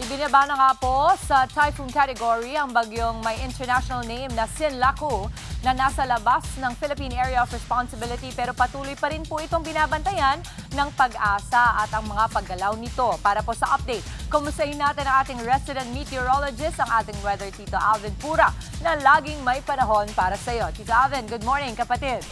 Ibinaba na nga po sa typhoon category ang bagyong may international name na Sinlaku na nasa labas ng Philippine Area of Responsibility pero patuloy pa rin po itong binabantayan ng Pag-asa at ang mga paggalaw nito. Para po sa update, kumustahin natin ang ating resident meteorologist, ang ating weather Tito Alvin Pura na laging may panahon para sa iyo. Tito Alvin, good morning kapatid!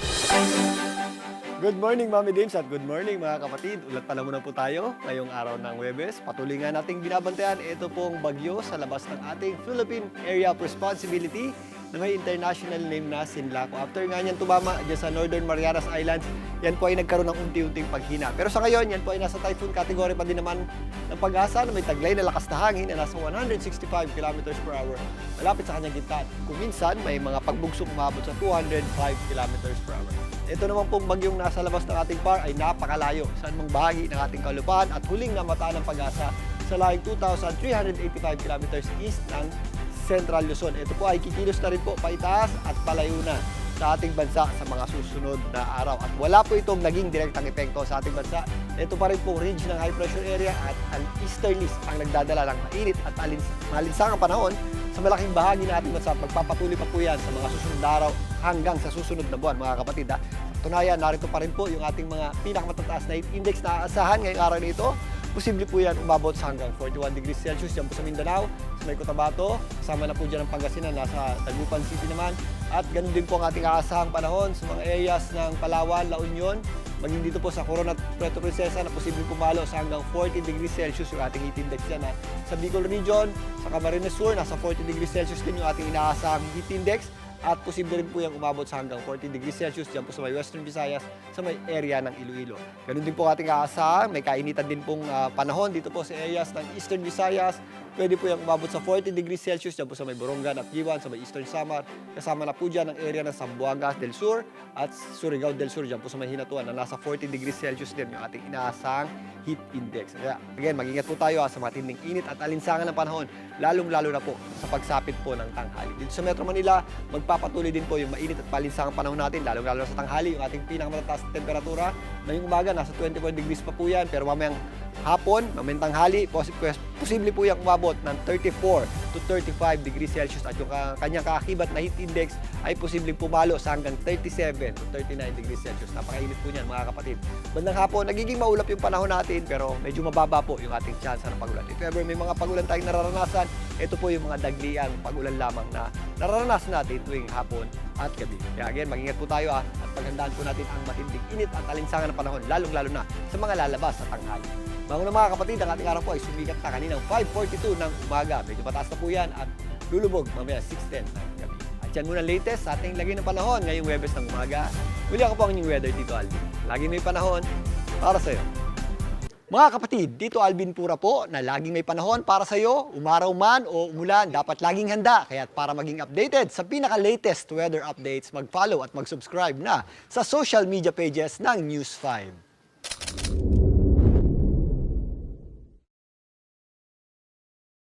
Good morning, Mami Dames, at good morning mga kapatid. Ulat pala muna po tayo ngayong araw ng Huwebes. Patuloy nga nating binabantayan ito pong bagyo sa labas ng ating Philippine Area of Responsibility na may international name na Sinlaku. After nga niyan tumama dyan sa Northern Marianas Islands, yan po ay nagkaroon ng unti-unting paghina. Pero sa ngayon, yan po ay nasa typhoon category pa din naman ng Pag-asa na may taglay na lakas na hangin na nasa 165 kilometers per hour. Malapit sa kanyang gitna. Kung minsan, may mga pagbugsok umabot sa 205 kilometers per hour. Ito naman pong bagyong nasa labas ng ating PAR ay napakalayo sa anumang bahagi ng ating kalupaan at huling namataan ng Pag-asa sa layong 2,385 kilometers east ng Central Luzon. Ito po ay kikilos na rin po paitaas at palayo na sa ating bansa sa mga susunod na araw. At wala po itong naging direktang epekto sa ating bansa. Ito pa rin po ridge ng high pressure area at ang easterlies ang nagdadala ng mainit at malinsangang panahon sa malaking bahagi ng ating bansa. Pagpapatuloy pa po yan sa mga susunod na araw hanggang sa susunod na buwan, mga kapatid. Tunayan, narito pa rin po yung ating mga pinakamataas na heat index na aasahan ngayong araw na ito. Posible po yan umabot sa hanggang 41 degrees Celsius dyan po sa Mindanao, sa may Cotabato, kasama na po dyan ang Pangasinan, nasa Dagupan City naman. At ganun din po ang ating aasahang panahon sa mga areas ng Palawan, La Union, maging dito po sa Coron at Puerto Princesa na posible pumalo sa hanggang 40 degrees Celsius yung ating heat index dyan. Sa Bicol Region, sa Camarines Sur, nasa 40 degrees Celsius din yung ating inaasahang heat index. At posible rin po yung umabot sa hanggang 40 degrees Celsius dyan po sa may Western Visayas, sa may area ng Iloilo. Ganun din po ating aasahan, may kainitan din pong panahon dito po sa areas ng Eastern Visayas. Pwede po yung umabot sa 40 degrees Celsius dyan po sa may Borongan at Giwan, sa may Eastern Samar. Kasama na po dyan ang area ng Zamboanga del Sur at Surigao del Sur dyan po sa may Hinatuan na nasa 40 degrees Celsius din yung ating inaasahang heat index. Kaya again, mag-ingat po tayo sa matinding init at alinsangan ng panahon, lalong-lalo na po sa pagsapit po ng tanghali. Dito sa Metro Manila, magpapatuloy din po yung mainit at palinsangang panahon natin, lalong-lalo na sa tanghali, yung ating pinakamataas na temperatura. Ngayong umaga, nasa 24 degrees pa po yan, pero mamayang hapon, mamayang tanghali, posible po yung umabot ng 34 to 35 degrees Celsius at yung kanyang kaakibat na heat index ay posibleng pumalo sa hanggang 37 to 39 degrees Celsius. Napakainit po niyan, mga kapatid. Bandang hapon, nagiging maulap yung panahon natin pero medyo mababa po yung ating tsansa ng pagulan. If ever may mga pagulan tayong nararanasan, ito po yung mga dagliang pagulan lamang na nararanasan natin tuwing hapon at gabi. Kaya again, mag-ingat po tayo at paghandaan po natin ang matinding init at alinsangan ng panahon, lalong-lalo na sa mga lalabas sa tanghali. Mga kapatid, ang ating araw po ay sumikat na kaninang 5:42 ng umaga. Medyo mataas na po yan at lulubog mamaya 6:10 ng gabi. At yan muna latest sa ating lagay ng panahon ngayong Huwebes ng umaga. Muli ako po ang inyong weather, Tito Alvin. Laging may panahon para sa'yo. Mga kapatid, dito Alvin Pura po na laging may panahon para sa'yo, umaraw man o umulan, dapat laging handa. Kaya para maging updated sa pinaka-latest weather updates, mag-follow at mag-subscribe na sa social media pages ng News 5.